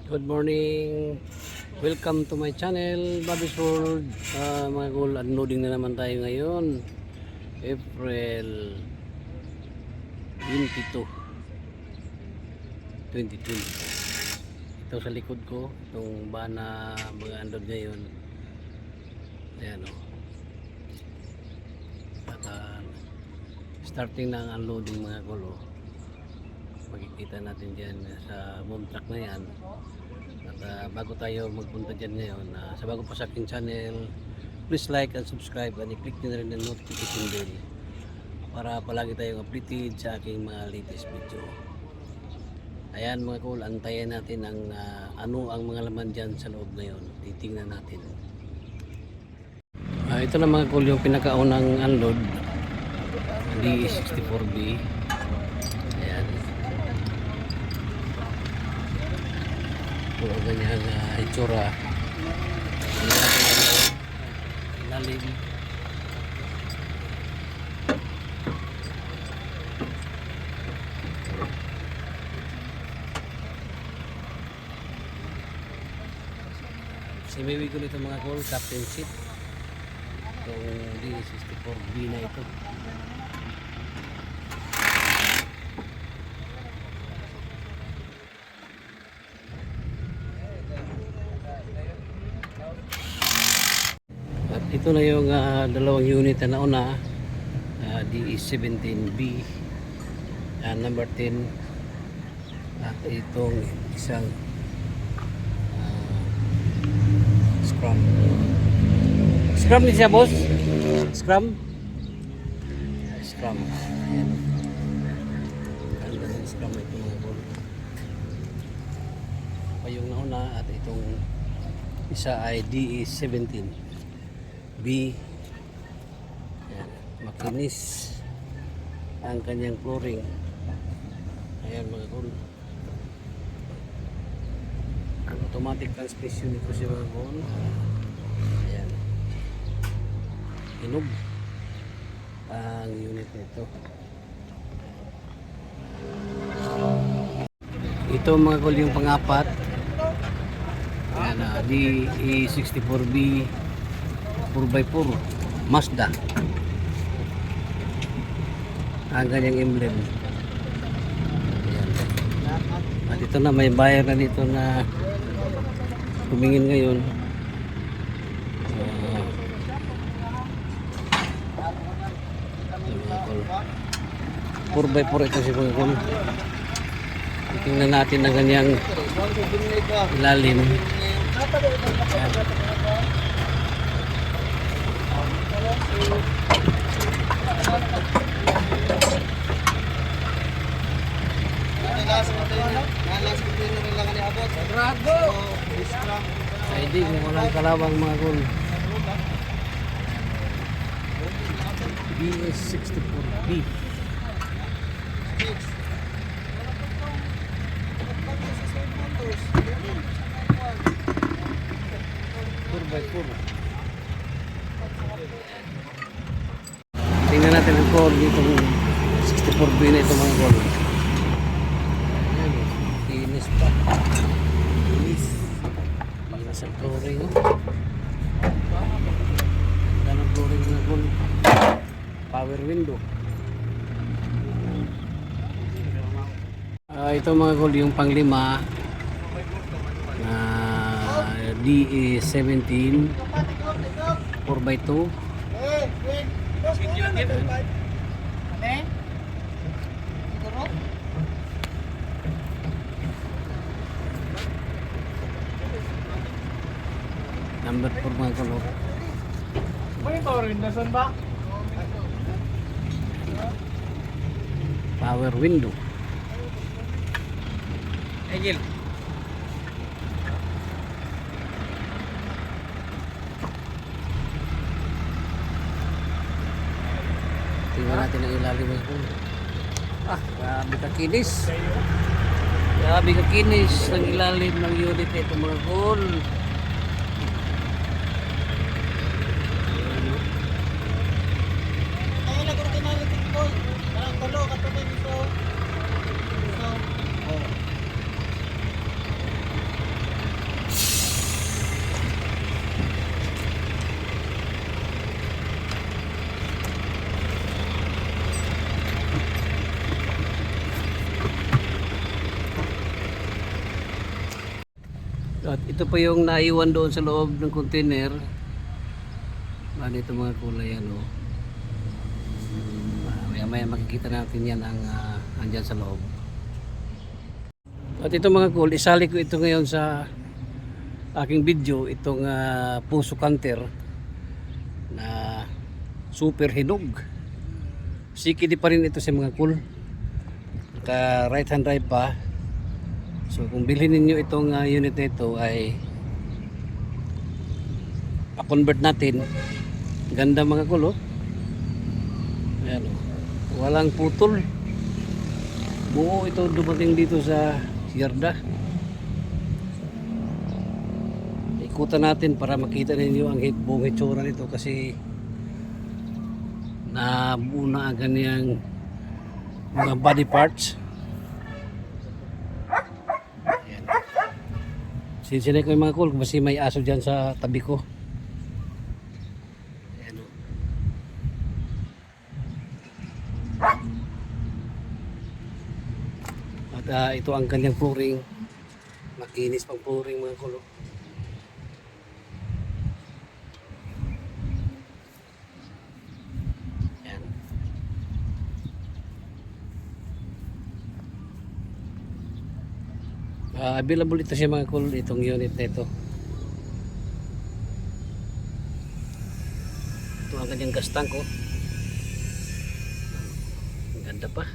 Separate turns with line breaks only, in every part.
Good morning. Welcome to my channel, Bobby's World. Mga cool, unloading na naman tayo ngayon. April 22, 2020. Ito sa likod ko, itong bana mga unload ngayon. Ayan o. At starting na ang unloading mga cool o. Makikita natin dyan sa boom truck na yan. At bago tayo magpunta dyan ngayon, sa bago pa sa aking channel, please like and subscribe and i-click nyo na rin ang notification bell para palagi tayong updated sa aking mga latest video. Ayan mga cool, antayin natin ang ano ang mga laman dyan sa loob ngayon. Titingnan natin. Ito na mga cool yung pinakaunang unload, DE64B. Ayan. Ito ang kanyang itsura. Lalim. Simiwi ko nito mga cool, captain seat. Itong D64B na ito. At ito na yung dalawang unit na nauna, DE17B number 10, at itong isang scrum din siya boss, scrum. Ayan. Ganda ng scrum ito mga bol. Pa yung nauna at itong isa ay DE17B. Ayan, makinis ang kanyang flooring. Ayan mga cool, automatic transmission ito siya mga cool. Ayan, hinog ang unit nito. Ito mga cool yung pangapat. Ayan, DE64B 4x4 Mazda. Ang kanyang emblem. Ayan. At ito na, may buyer na dito na tumingin ngayon. 4x4 ito si Pangkol. Tingnan natin ang kanyang ilalim. Ayan. Hindi kung walang kalawang mga cool. DS64B 4x4. Tingnan natin ang core dito, 64B na ito mga core. Ayan, linis pa. Linis ang flooring. Ayan ang flooring mga core. Power window. Ito mga core yung panglima, DE17 4x2. Number 4 mga color.
May power windows ba?
Power window.
Egil.
Tingnan natin ang ilalim ng pool. Grabe kakinis. Grabe kakinis ang ilalim ng unit nito mga pool. At ito pa yung naiwan doon sa loob ng container. Bali ito mga kulay ano. Maya makikita natin yan ang andyan sa loob. At ito mga cool, isali ko ito ngayon sa aking video, itong puso canter na super hinog. CKD pa rin ito sa mga cool. Naka right hand drive pa. So kung bilhin ninyo itong unit na ito ay pa-convert natin. Ganda mga cool, oh. Ayan, oh. Walang putol. Buo ito dumating dito sa yarda. Ikutan natin para makita ninyo ang buong itsura nito kasi nabuo na ang kanyang mga body parts. Ayan. Sinsinay ko yung mga cool kasi may aso dyan sa tabi ko. Ayan, oh. At ito ang kanyang flooring. Makinis pang flooring mga kulo. Yan. Available ito siya mga kulo, itong unit na ito. Ito ang kanyang gas tank, oh. Ang ganda pa.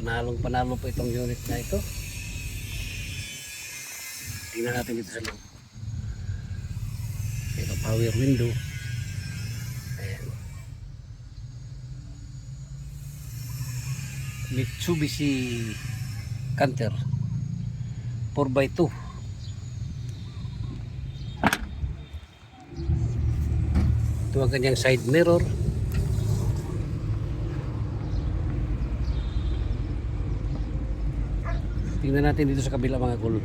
Panalo po itong unit na ito. Tingnan natin dito sa loob. Ito power window. Ayan. Mitsubishi Canter 4x2. Ito ang kanyang side mirror. Tingnan natin dito sa kabila mga cool.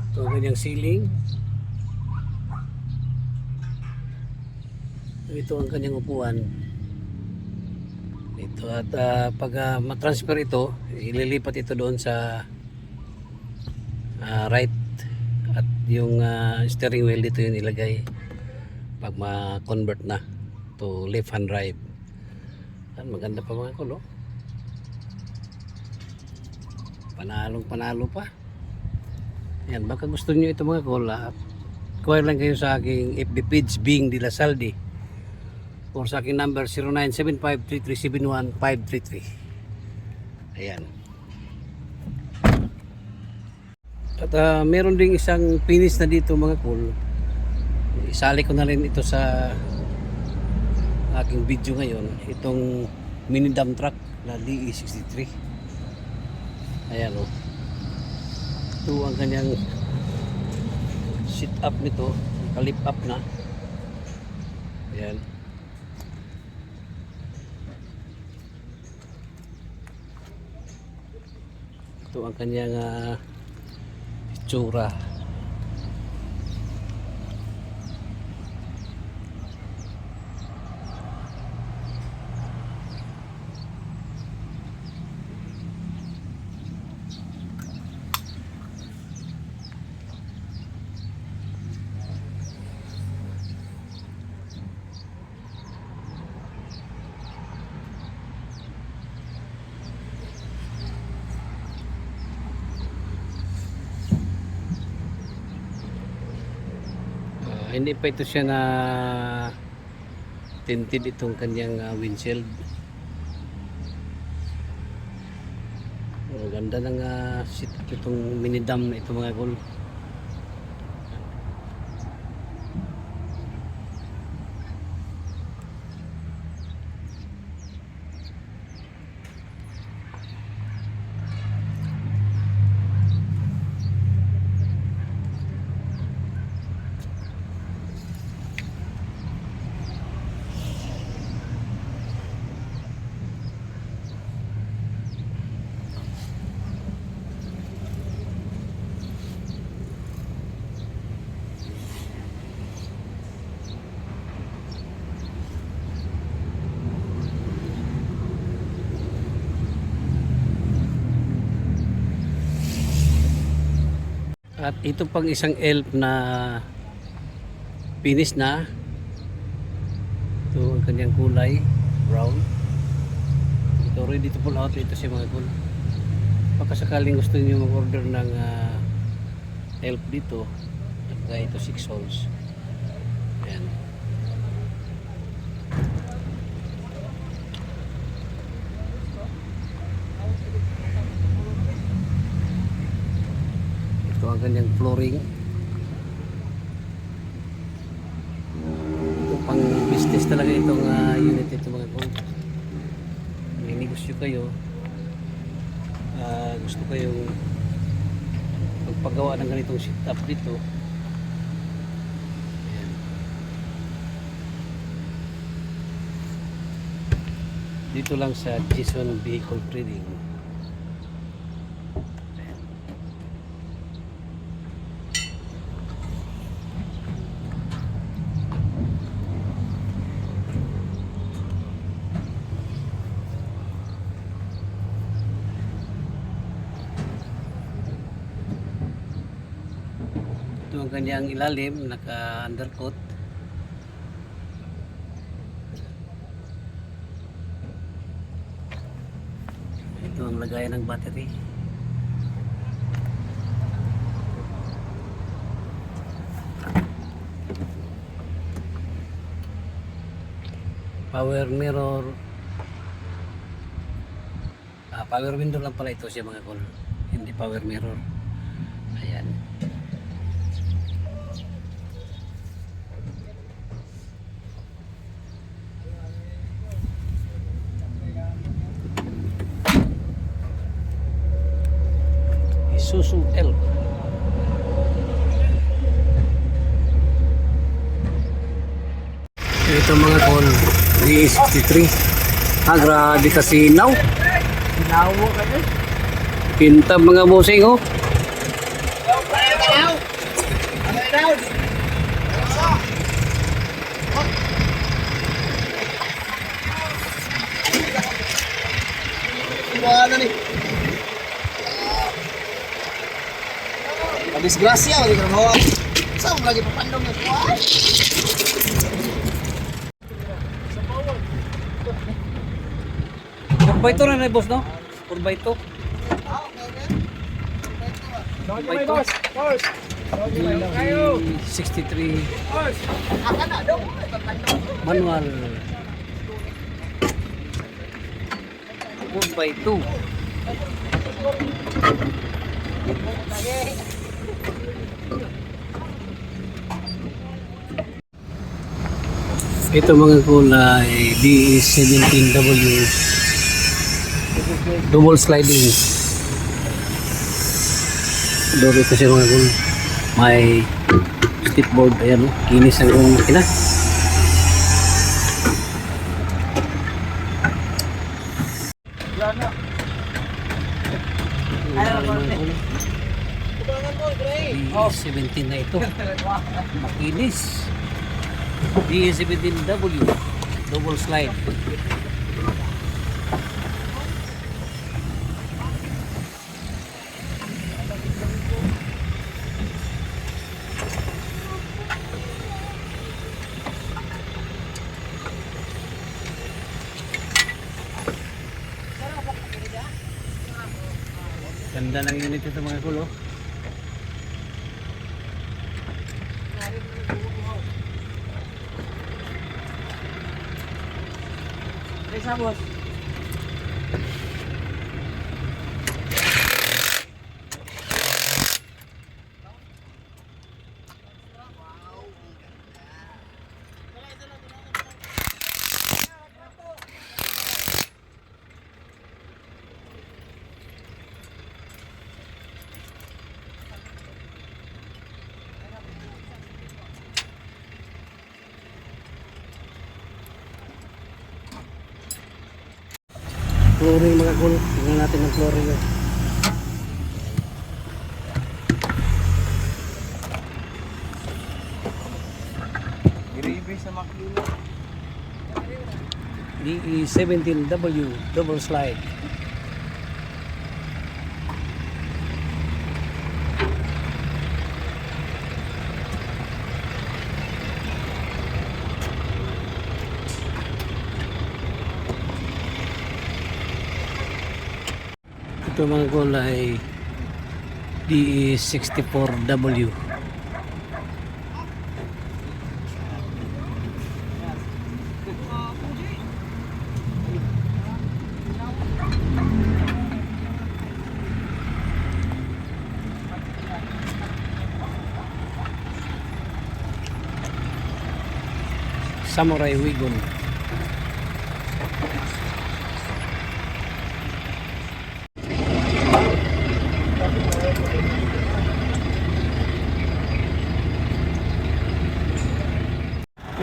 Ito ang kanyang ceiling. Ito ang kanyang upuan. Ito at pag matransfer ito, ililipat ito doon sa right at yung steering wheel dito yun ilagay pag ma-convert na to left hand drive. Maganda pa mga kulo. Panalo pa. Yan, baka gusto niyo ito mga kulo, kuha lang kayo sa aking FB page Bing de la Salde or sa aking number 0975-3371-533. Ayan. At meron ding isang finish na dito mga cool. Isali ko na rin ito sa aking video ngayon. Itong mini dump truck na DE63. Ayan, oh. Ito ang kanyang sit up nito. Kalip up na. Ayan. Ito ang kanyang itsura. Hindi pa ito siya na tinted itong kanyang windshield. Ang ganda ng sit up itong mini dam na ito mga cool. At ito pang isang elf na finish na. Ito ang kanyang kulay, brown. Ito ready to pull out. Ito siya mga kul. Pagkasakaling gusto niyo mag-order ng elf dito, kaya ito 6 holes. Ayan. Ito ang kanyang flooring. Ito pang business talaga itong unit ito mga kul. May negosyo kayo, gusto kayong magpagawa ng ganitong setup dito. Ayan. Dito lang sa Jason Vehicle Trading. Ayan. Ito ang kanyang ilalim, naka-undercoat. Ito ang lagayan ng battery. Power mirror. Power window lang pala ito siya mga kol. Hindi power mirror. Ayan. Isuzu L. Ito mga kol, D63. Grabe kasi now.
Ginawa ka dyan.
Pintab mga musing oh.
Wala ni. Disgrasya, wala ka naman. Saan lagi papandong na kuwan?
Purbaito na na boss no? Purbaito. Purbaito. 63 manual. Purbaito. Ito mga kulay DE17W double sliding door. Ito siya mga kulay, may stipboard. Ayan o, kinis ang makina. DE17 na ito, makinis. DE17W double slide. Ganda ng unit ito mga kulo.
Isa boss.
Flooring mga kulo. Tingnan natin ang flooring.
Gravy sa makina.
DE17W double slide. Ito mga gulay DE64W. Samurai Wigon.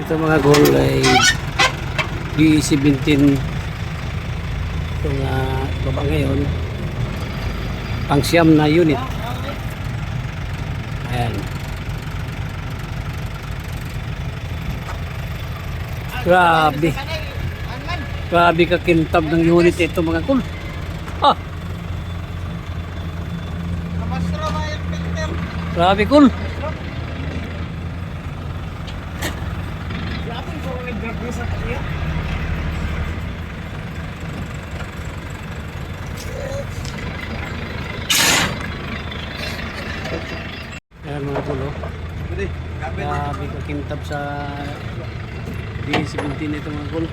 Ito mga gulay D17 itong baba ngayon pang siyam na unit. Ayan. Grabe. Grabe kakintab ng unit ito mga kul. Ah, grabe kul. Ayan mga kulo. Grabe kakintab sa D17 ito mga kul. Oh.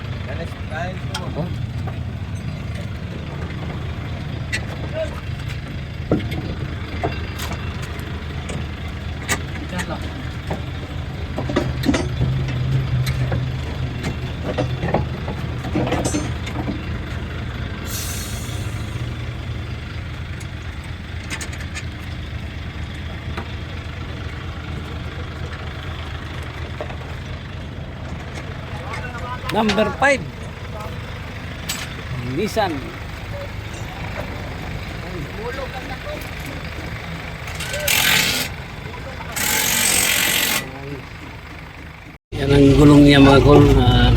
Number 5 Nissan. Yan ang gulong niya mga kol,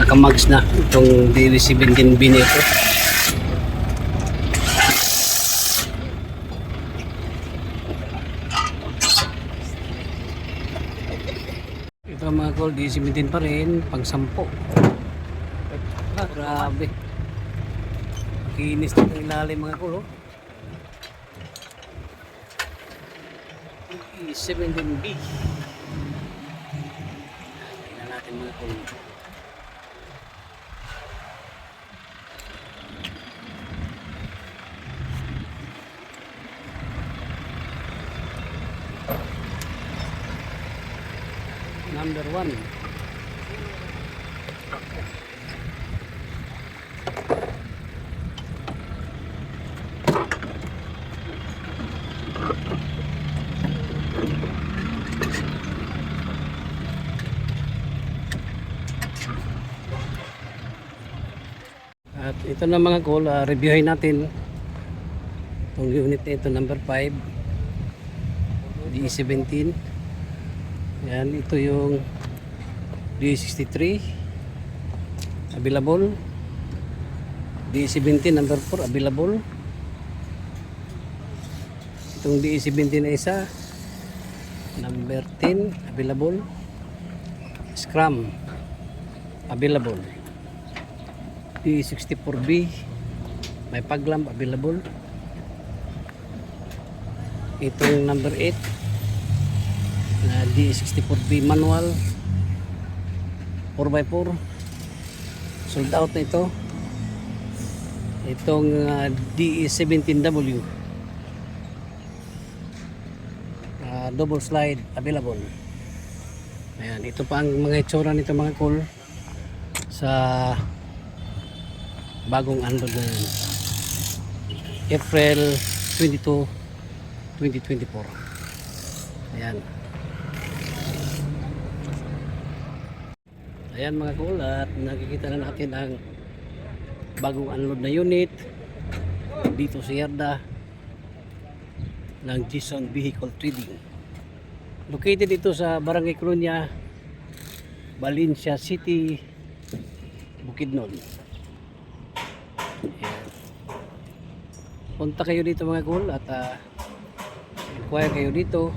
nakamags na itong DD17B nito. Ito mga kol, DD17 pa rin, pang 10. Grabe. Kinis na ng ilalim mga kulo. E17B. Tingnan natin mga kulo. Number 1. At ito na mga goal, reviewin natin itong unit na ito, number 5 DE17. Yan, ito yung DE63 available, DE17 number 4 available, itong DE17 na isa number 10 available, Scrum available, D64B may paglamp available, itong number 8 na D64B manual 4x4 sold out na ito. Itong DE17W double slide available. Ayan, ito pa ang mga itsura nito mga cool sa bagong unload na yan. April 22, 2024. Ayan. Ayan mga cool, at nakikita na natin ang bagong unload na unit dito sa yarda ng Jason Vehicle Trading. Located ito sa Barangay Colonia, Valencia City, Bukidnon. Ayan. Punta kayo dito mga cool at inquire kayo dito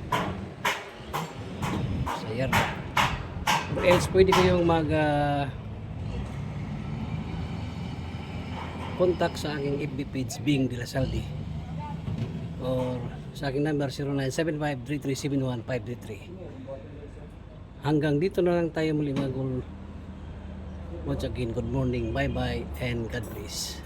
sa yarda. Or else pwede kayong mag contact sa aking FB page Bing De La Saldi. or sa aking number 0975-3371-533. Hanggang dito na lang tayo muli mga idol. Once again, good morning, bye bye, and God bless.